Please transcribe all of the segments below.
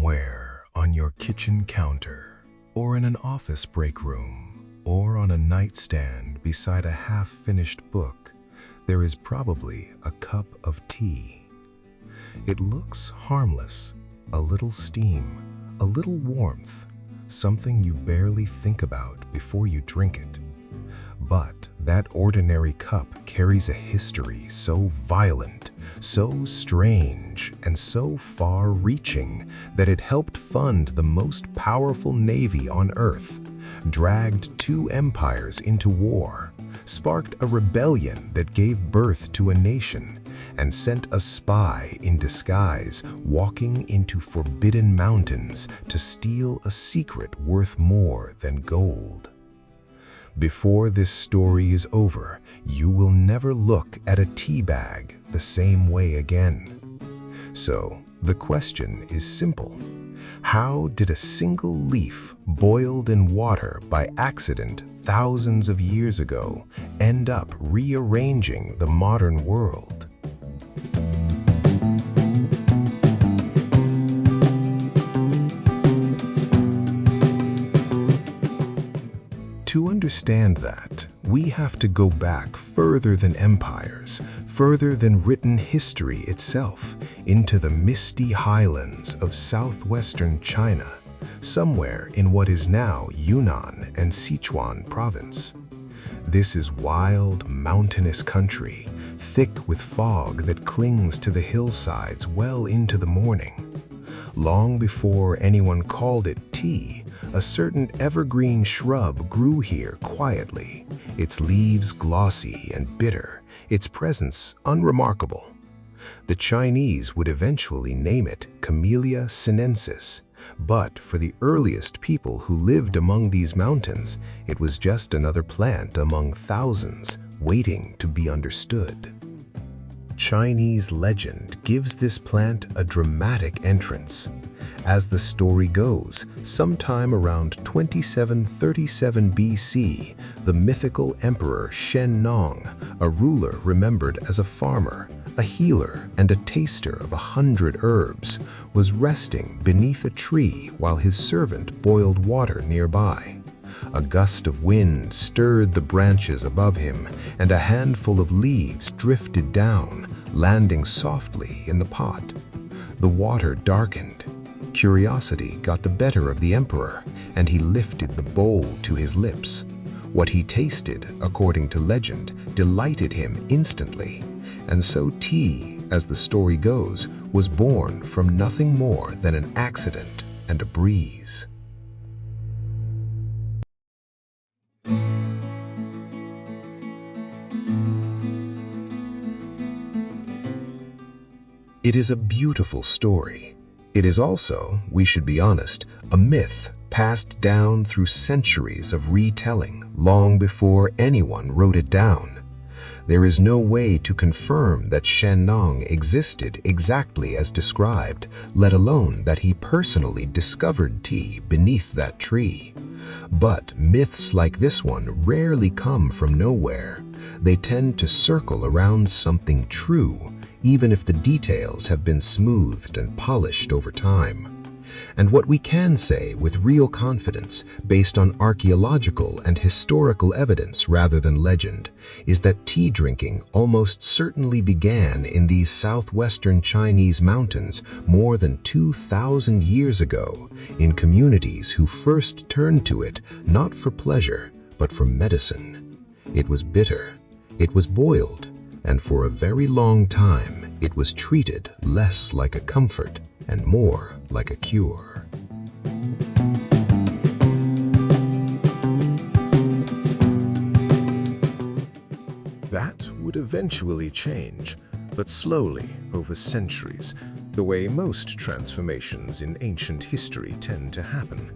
Somewhere on your kitchen counter, or in an office break room, or on a nightstand beside a half-finished book, there is probably a cup of tea. It looks harmless, a little steam, a little warmth, something you barely think about before you drink it. But that ordinary cup carries a history so violent, so strange, and so far-reaching that it helped fund the most powerful navy on Earth, dragged two empires into war, sparked a rebellion that gave birth to a nation, and sent a spy in disguise walking into forbidden mountains to steal a secret worth more than gold. Before this story is over, you will never look at a tea bag the same way again. So, the question is simple. How did a single leaf boiled in water by accident thousands of years ago end up rearranging the modern world? To understand that, we have to go back further than empires, further than written history itself, into the misty highlands of southwestern China, somewhere in what is now Yunnan and Sichuan province. This is wild, mountainous country, thick with fog that clings to the hillsides well into the morning. Long before anyone called it tea, a certain evergreen shrub grew here quietly, its leaves glossy and bitter, its presence unremarkable. The Chinese would eventually name it Camellia sinensis, but for the earliest people who lived among these mountains, it was just another plant among thousands, waiting to be understood. Chinese legend gives this plant a dramatic entrance. As the story goes, sometime around 2737 BC, the mythical emperor Shennong, a ruler remembered as a farmer, a healer, and a taster of 100 herbs, was resting beneath a tree while his servant boiled water nearby. A gust of wind stirred the branches above him, and a handful of leaves drifted down, landing softly in the pot. The water darkened. Curiosity got the better of the emperor, and he lifted the bowl to his lips. What he tasted, according to legend, delighted him instantly, and so tea, as the story goes, was born from nothing more than an accident and a breeze. It is a beautiful story. It is also, we should be honest, a myth passed down through centuries of retelling long before anyone wrote it down. There is no way to confirm that Shennong existed exactly as described, let alone that he personally discovered tea beneath that tree. But myths like this one rarely come from nowhere. They tend to circle around something true, even if the details have been smoothed and polished over time. And what we can say with real confidence, based on archaeological and historical evidence rather than legend, is that tea drinking almost certainly began in these southwestern Chinese mountains more than 2,000 years ago, in communities who first turned to it not for pleasure, but for medicine. It was bitter, it was boiled, and for a very long time it was treated less like a comfort and more like a cure. That would eventually change, but slowly over centuries, the way most transformations in ancient history tend to happen.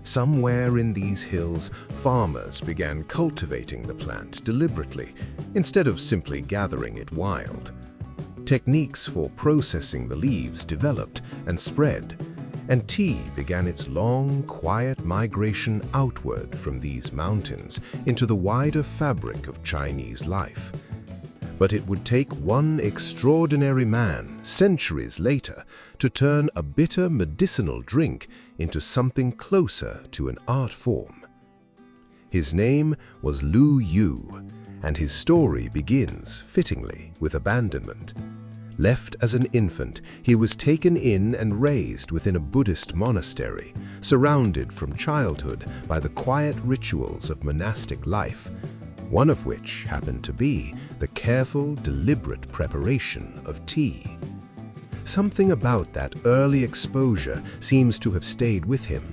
Somewhere in these hills, farmers began cultivating the plant deliberately, instead of simply gathering it wild. Techniques for processing the leaves developed and spread, and tea began its long, quiet migration outward from these mountains into the wider fabric of Chinese life. But it would take one extraordinary man, centuries later, to turn a bitter medicinal drink into something closer to an art form. His name was Lu Yu, and his story begins, fittingly, with abandonment. Left as an infant, he was taken in and raised within a Buddhist monastery, surrounded from childhood by the quiet rituals of monastic life, one of which happened to be the careful, deliberate preparation of tea. Something about that early exposure seems to have stayed with him.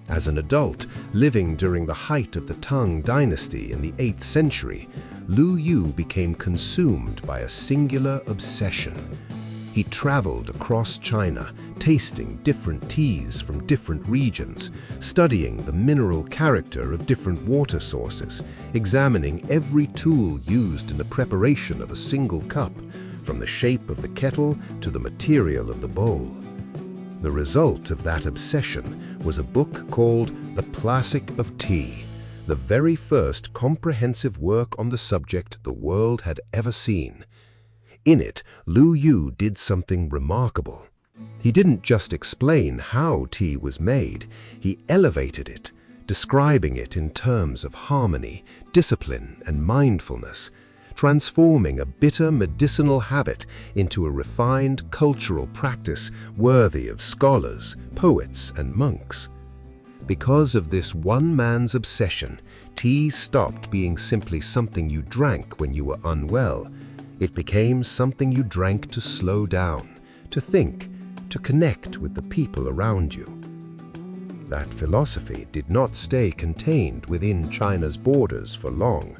As an adult, living during the height of the Tang dynasty in the 8th century, Lu Yu became consumed by a singular obsession. He traveled across China, tasting different teas from different regions, studying the mineral character of different water sources, examining every tool used in the preparation of a single cup, from the shape of the kettle to the material of the bowl. The result of that obsession was a book called The Classic of Tea, the very first comprehensive work on the subject the world had ever seen. In it, Lu Yu did something remarkable. He didn't just explain how tea was made, he elevated it, describing it in terms of harmony, discipline, and mindfulness, transforming a bitter medicinal habit into a refined cultural practice worthy of scholars, poets, and monks. Because of this one man's obsession, tea stopped being simply something you drank when you were unwell. It became something you drank to slow down, to think, to connect with the people around you. That philosophy did not stay contained within China's borders for long.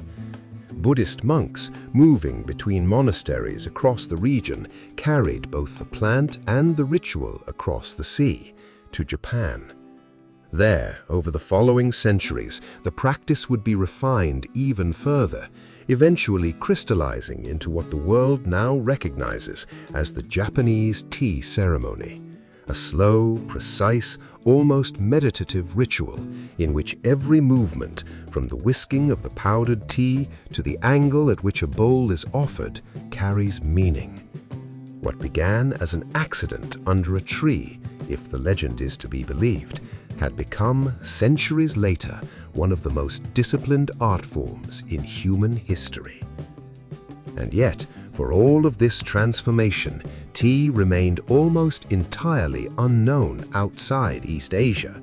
Buddhist monks moving between monasteries across the region carried both the plant and the ritual across the sea to Japan. There, over the following centuries, the practice would be refined even further, eventually crystallizing into what the world now recognizes as the Japanese tea ceremony, a slow, precise, almost meditative ritual in which every movement, from the whisking of the powdered tea to the angle at which a bowl is offered, carries meaning. What began as an accident under a tree, if the legend is to be believed, had become, centuries later, one of the most disciplined art forms in human history. And yet, for all of this transformation, tea remained almost entirely unknown outside East Asia.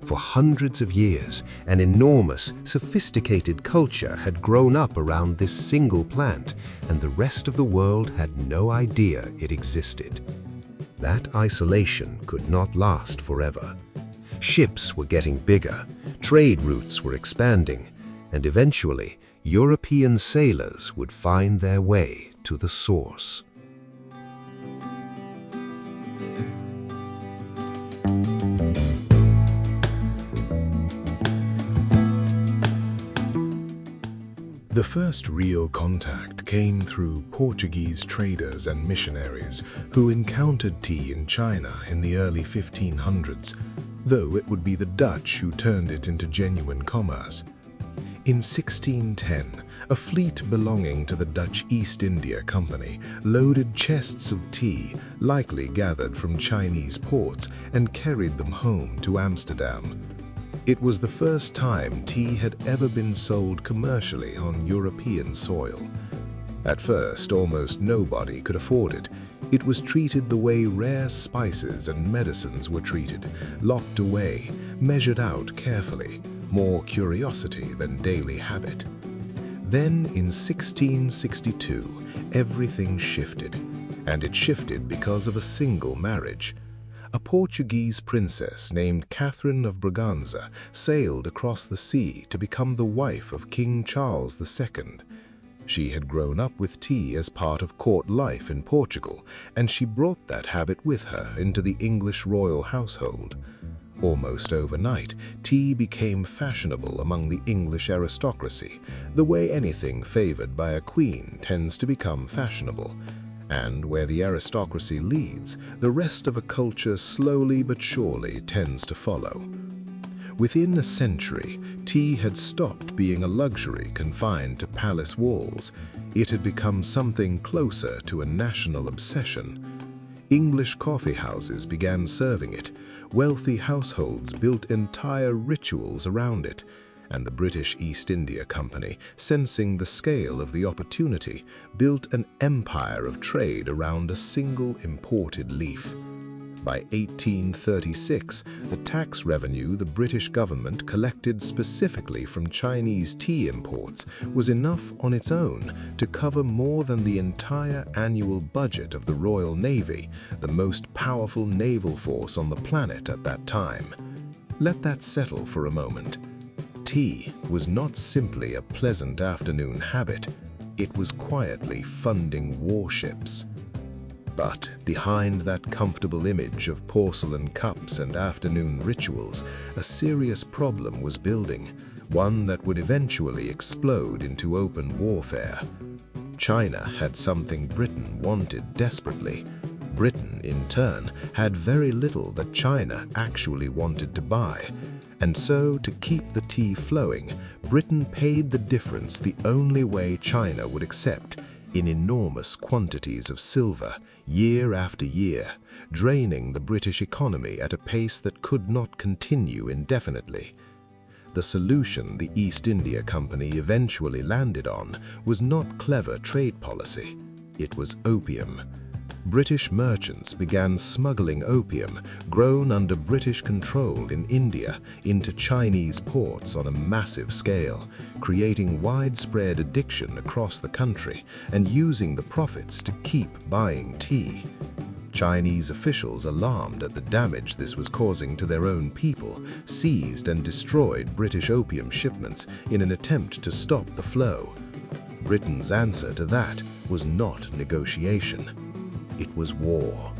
For hundreds of years, an enormous, sophisticated culture had grown up around this single plant, and the rest of the world had no idea it existed. That isolation could not last forever. Ships were getting bigger, trade routes were expanding, and eventually, European sailors would find their way to the source. The first real contact came through Portuguese traders and missionaries who encountered tea in China in the early 1500s, though it would be the Dutch who turned it into genuine commerce. In 1610, a fleet belonging to the Dutch East India Company loaded chests of tea, likely gathered from Chinese ports, and carried them home to Amsterdam. It was the first time tea had ever been sold commercially on European soil. At first, almost nobody could afford it. It was treated the way rare spices and medicines were treated, locked away, measured out carefully, more curiosity than daily habit. Then, in 1662, everything shifted, and it shifted because of a single marriage. A Portuguese princess named Catherine of Braganza sailed across the sea to become the wife of King Charles II. She had grown up with tea as part of court life in Portugal, and she brought that habit with her into the English royal household. Almost overnight, tea became fashionable among the English aristocracy, the way anything favored by a queen tends to become fashionable. And where the aristocracy leads, the rest of a culture slowly but surely tends to follow. Within a century, tea had stopped being a luxury confined to palace walls. It had become something closer to a national obsession. English coffee houses began serving it, wealthy households built entire rituals around it, and the British East India Company, sensing the scale of the opportunity, built an empire of trade around a single imported leaf. By 1836, the tax revenue the British government collected specifically from Chinese tea imports was enough on its own to cover more than the entire annual budget of the Royal Navy, the most powerful naval force on the planet at that time. Let that settle for a moment. Tea was not simply a pleasant afternoon habit, it was quietly funding warships. But behind that comfortable image of porcelain cups and afternoon rituals, a serious problem was building, one that would eventually explode into open warfare. China had something Britain wanted desperately. Britain, in turn, had very little that China actually wanted to buy. And so, to keep the tea flowing, Britain paid the difference the only way China would accept, in enormous quantities of silver, year after year, draining the British economy at a pace that could not continue indefinitely. The solution the East India Company eventually landed on was not clever trade policy. It was opium. British merchants began smuggling opium, grown under British control in India, into Chinese ports on a massive scale, creating widespread addiction across the country and using the profits to keep buying tea. Chinese officials, alarmed at the damage this was causing to their own people, seized and destroyed British opium shipments in an attempt to stop the flow. Britain's answer to that was not negotiation. It was war.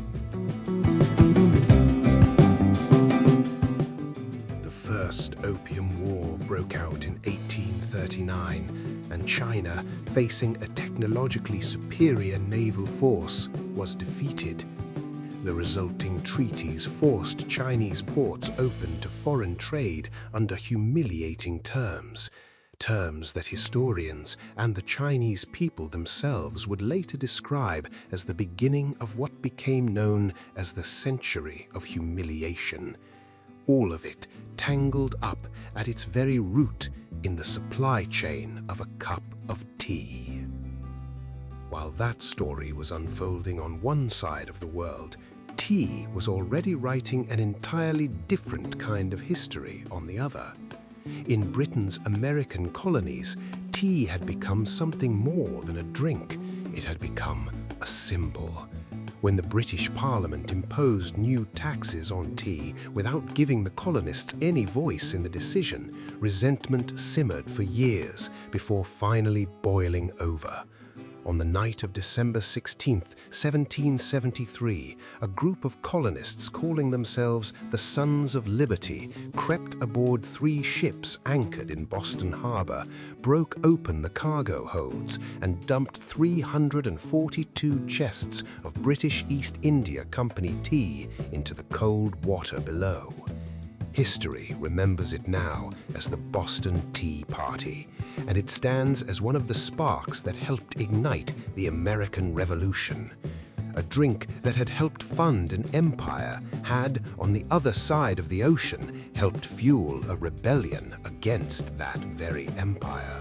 The First Opium War broke out in 1839, and China, facing a technologically superior naval force, was defeated. The resulting treaties forced Chinese ports open to foreign trade under humiliating terms that historians and the Chinese people themselves would later describe as the beginning of what became known as the Century of Humiliation. All of it tangled up at its very root in the supply chain of a cup of tea. While that story was unfolding on one side of the world, tea was already writing an entirely different kind of history on the other. In Britain's American colonies, tea had become something more than a drink. It had become a symbol. When the British Parliament imposed new taxes on tea without giving the colonists any voice in the decision, resentment simmered for years before finally boiling over. On the night of December 16, 1773, a group of colonists calling themselves the Sons of Liberty crept aboard 3 ships anchored in Boston Harbor, broke open the cargo holds, and dumped 342 chests of British East India Company tea into the cold water below. History remembers it now as the Boston Tea Party, and it stands as one of the sparks that helped ignite the American Revolution. A drink that had helped fund an empire had, on the other side of the ocean, helped fuel a rebellion against that very empire.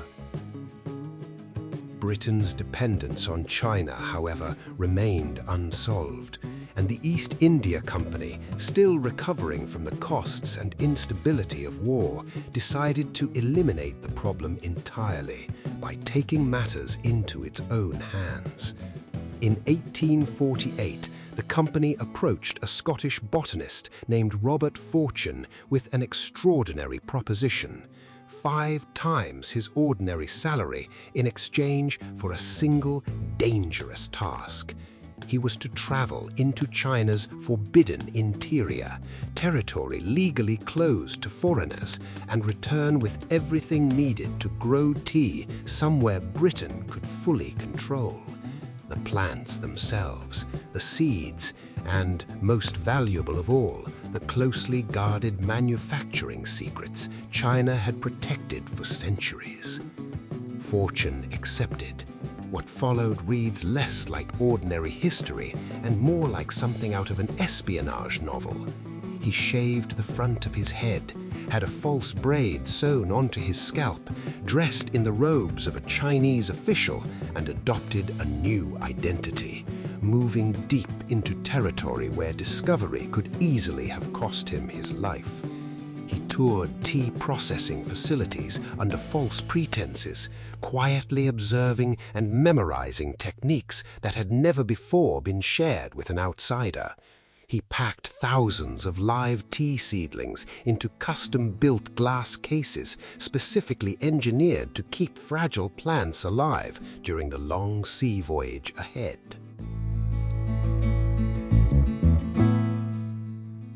Britain's dependence on China, however, remained unsolved, and the East India Company, still recovering from the costs and instability of war, decided to eliminate the problem entirely by taking matters into its own hands. In 1848, the company approached a Scottish botanist named Robert Fortune with an extraordinary proposition: 5 times his ordinary salary in exchange for a single dangerous task. He was to travel into China's forbidden interior, territory legally closed to foreigners, and return with everything needed to grow tea somewhere Britain could fully control. The plants themselves, the seeds, and, most valuable of all, the closely guarded manufacturing secrets China had protected for centuries. Fortune accepted. What followed reads less like ordinary history and more like something out of an espionage novel. He shaved the front of his head, had a false braid sewn onto his scalp, dressed in the robes of a Chinese official, and adopted a new identity, moving deep into territory where discovery could easily have cost him his life. He toured tea processing facilities under false pretenses, quietly observing and memorizing techniques that had never before been shared with an outsider. He packed thousands of live tea seedlings into custom-built glass cases specifically engineered to keep fragile plants alive during the long sea voyage ahead.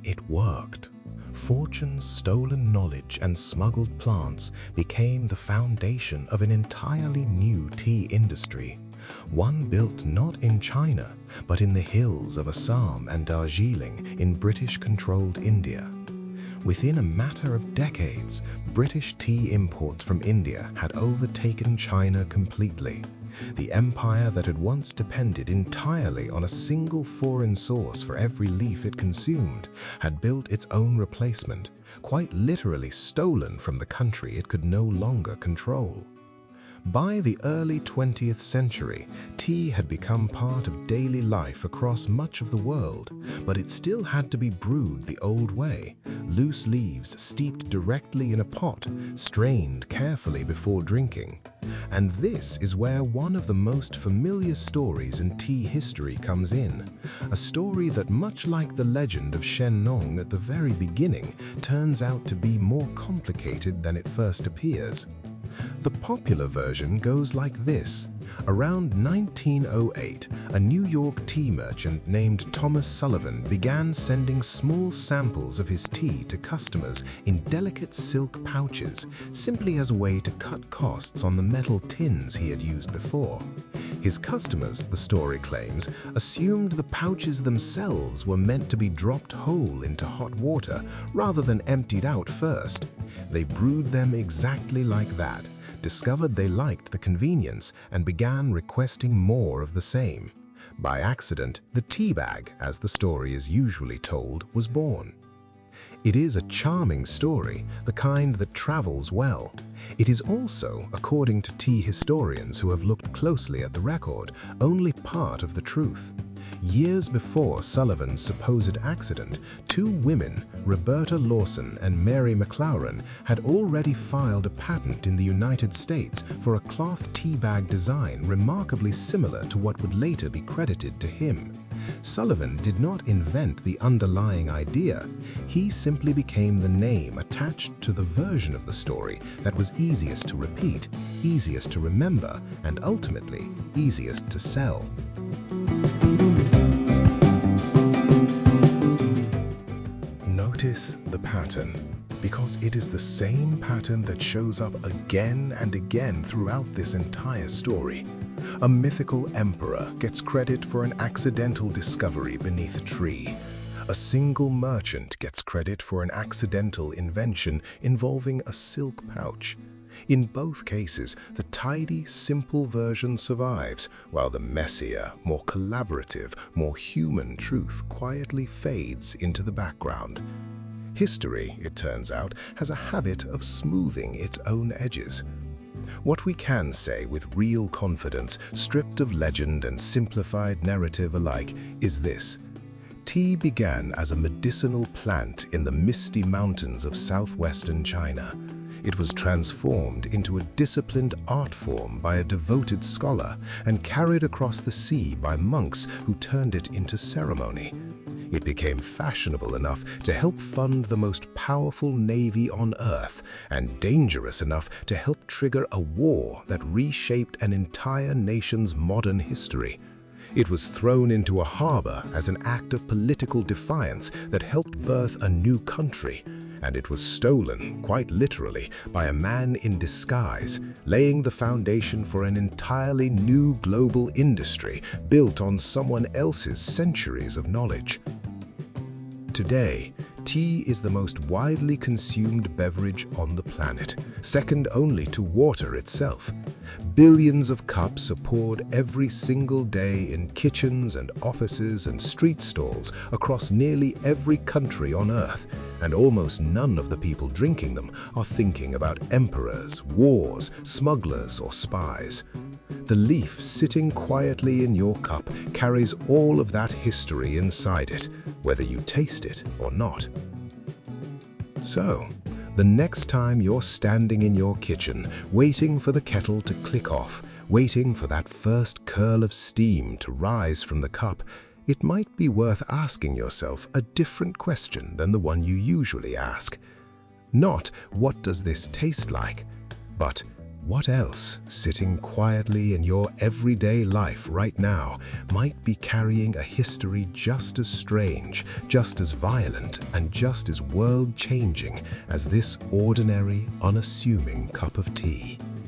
It worked. Fortune's stolen knowledge and smuggled plants became the foundation of an entirely new tea industry, one built not in China, but in the hills of Assam and Darjeeling in British-controlled India. Within a matter of decades, British tea imports from India had overtaken China completely. The empire that had once depended entirely on a single foreign source for every leaf it consumed had built its own replacement, quite literally stolen from the country it could no longer control. By the early 20th century, tea had become part of daily life across much of the world, but it still had to be brewed the old way, loose leaves steeped directly in a pot, strained carefully before drinking. And this is where one of the most familiar stories in tea history comes in, a story that, much like the Legend of Shennong at the very beginning, turns out to be more complicated than it first appears. The popular version goes like this. Around 1908, a New York tea merchant named Thomas Sullivan began sending small samples of his tea to customers in delicate silk pouches, simply as a way to cut costs on the metal tins he had used before. His customers, the story claims, assumed the pouches themselves were meant to be dropped whole into hot water rather than emptied out first. They brewed them exactly like that, discovered they liked the convenience, and began requesting more of the same. By accident, the tea bag, as the story is usually told, was born. It is a charming story, the kind that travels well. It is also, according to tea historians who have looked closely at the record, only part of the truth. Years before Sullivan's supposed accident, two women, Roberta Lawson and Mary McLaurin, had already filed a patent in the United States for a cloth tea bag design remarkably similar to what would later be credited to him. Sullivan did not invent the underlying idea. He simply became the name attached to the version of the story that was easiest to repeat, easiest to remember, and ultimately easiest to sell. Notice the pattern, because it is the same pattern that shows up again and again throughout this entire story. A mythical emperor gets credit for an accidental discovery beneath a tree. A single merchant gets credit for an accidental invention involving a silk pouch. In both cases, the tidy, simple version survives, while the messier, more collaborative, more human truth quietly fades into the background. History, it turns out, has a habit of smoothing its own edges. What we can say with real confidence, stripped of legend and simplified narrative alike, is this. Tea began as a medicinal plant in the misty mountains of southwestern China. It was transformed into a disciplined art form by a devoted scholar and carried across the sea by monks who turned it into ceremony. It became fashionable enough to help fund the most powerful navy on earth and dangerous enough to help trigger a war that reshaped an entire nation's modern history. It was thrown into a harbor as an act of political defiance that helped birth a new country, and it was stolen, quite literally, by a man in disguise, laying the foundation for an entirely new global industry built on someone else's centuries of knowledge. Today, Tea is the most widely consumed beverage on the planet, second only to water itself. Billions of cups are poured every single day in kitchens and offices and street stalls across nearly every country on Earth, and almost none of the people drinking them are thinking about emperors, wars, smugglers, or spies. The leaf sitting quietly in your cup carries all of that history inside it, whether you taste it or not. So, the next time you're standing in your kitchen, waiting for the kettle to click off, waiting for that first curl of steam to rise from the cup, it might be worth asking yourself a different question than the one you usually ask. Not, what does this taste like? But, what else, sitting quietly in your everyday life right now, might be carrying a history just as strange, just as violent, and just as world-changing as this ordinary, unassuming cup of tea?